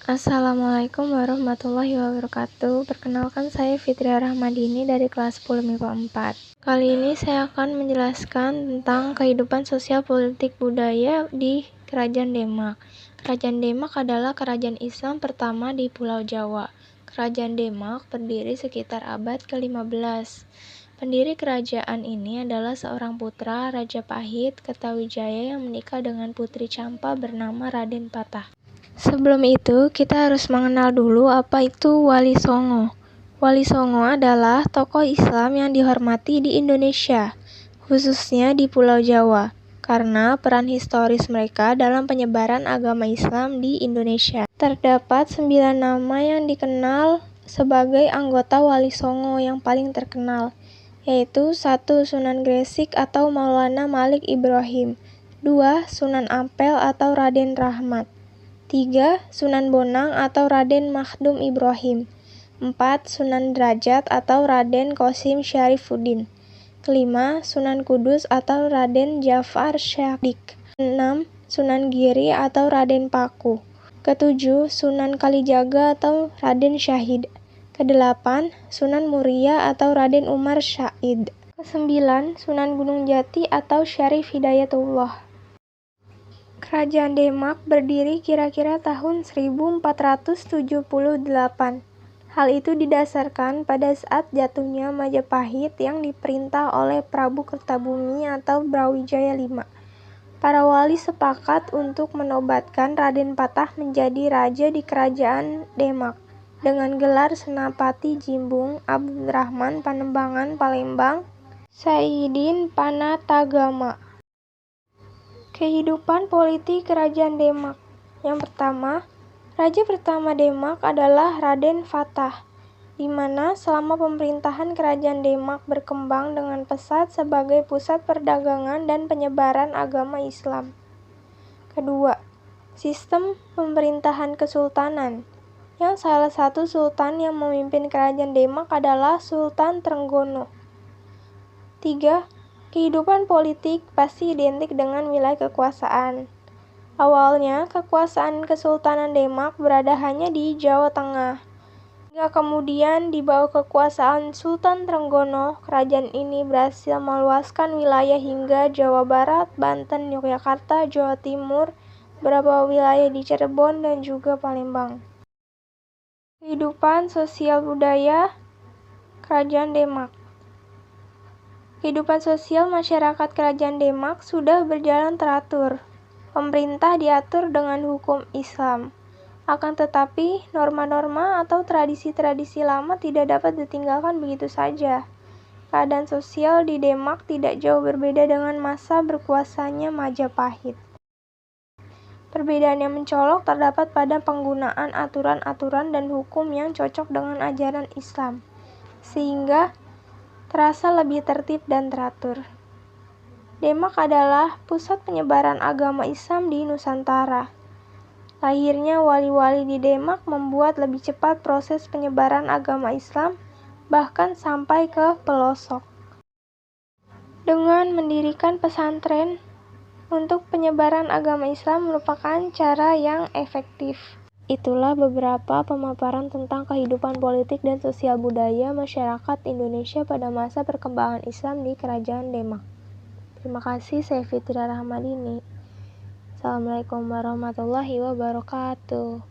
Assalamualaikum warahmatullahi wabarakatuh. Perkenalkan, saya Fitria Rahmadini dari kelas 10 MIPA 4. Kali ini saya akan menjelaskan tentang kehidupan sosial politik budaya di Kerajaan Demak. Kerajaan Demak adalah kerajaan Islam pertama di Pulau Jawa. Kerajaan Demak berdiri sekitar abad ke-15. Pendiri kerajaan ini adalah seorang putra Raja Pahit Kertawijaya yang menikah dengan putri Campa bernama Raden Patah. Sebelum itu, kita harus mengenal dulu apa itu Wali Songo. Wali Songo adalah tokoh Islam yang dihormati di Indonesia, khususnya di Pulau Jawa, karena peran historis mereka dalam penyebaran agama Islam di Indonesia. Terdapat 9 nama yang dikenal sebagai anggota Wali Songo yang paling terkenal, yaitu 1. Sunan Gresik atau Maulana Malik Ibrahim, 2. Sunan Ampel atau Raden Rahmat, 3. Sunan Bonang atau Raden Makhdum Ibrahim, 4. Sunan Derajat atau Raden Qasim Syarifuddin, 5. Sunan Kudus atau Raden Jafar Shadiq, 6. Sunan Giri atau Raden Paku, 7. Sunan Kalijaga atau Raden Syahid, 8. Sunan Muria atau Raden Umar Syahid, 9. Sunan Gunung Jati atau Syarif Hidayatullah. Kerajaan Demak berdiri kira-kira tahun 1478. Hal itu didasarkan pada saat jatuhnya Majapahit yang diperintah oleh Prabu Kertabumi atau Brawijaya V. Para wali sepakat untuk menobatkan Raden Patah menjadi raja di Kerajaan Demak dengan gelar Senapati Jimbung Abdurrahman Panembahan Palembang Saidin Panatagama. Kehidupan politik Kerajaan Demak. Yang pertama, Raja pertama Demak adalah Raden Fatah, di mana selama pemerintahan Kerajaan Demak berkembang dengan pesat sebagai pusat perdagangan dan penyebaran agama Islam. Kedua, sistem pemerintahan kesultanan, yang salah satu sultan yang memimpin Kerajaan Demak adalah Sultan Trenggono. 3. Kehidupan politik pasti identik dengan wilayah kekuasaan. Awalnya, kekuasaan Kesultanan Demak berada hanya di Jawa Tengah. Hingga kemudian di bawah kekuasaan Sultan Trenggono, kerajaan ini berhasil meluaskan wilayah hingga Jawa Barat, Banten, Yogyakarta, Jawa Timur, beberapa wilayah di Cirebon, dan juga Palembang. Kehidupan sosial budaya Kerajaan Demak. Kehidupan sosial masyarakat Kerajaan Demak sudah berjalan teratur. Pemerintah diatur dengan hukum Islam. Akan tetapi, norma-norma atau tradisi-tradisi lama tidak dapat ditinggalkan begitu saja. Keadaan sosial di Demak tidak jauh berbeda dengan masa berkuasanya Majapahit. Perbedaan yang mencolok terdapat pada penggunaan aturan-aturan dan hukum yang cocok dengan ajaran Islam, sehingga terasa lebih tertib dan teratur. Demak adalah pusat penyebaran agama Islam di Nusantara. Lahirnya wali-wali di Demak membuat lebih cepat proses penyebaran agama Islam, bahkan sampai ke pelosok. Dengan mendirikan pesantren untuk penyebaran agama Islam merupakan cara yang efektif. Itulah beberapa pemaparan tentang kehidupan politik dan sosial budaya masyarakat Indonesia pada masa perkembangan Islam di Kerajaan Demak. Terima kasih, saya Fitria Rahmadini. Assalamualaikum warahmatullahi wabarakatuh.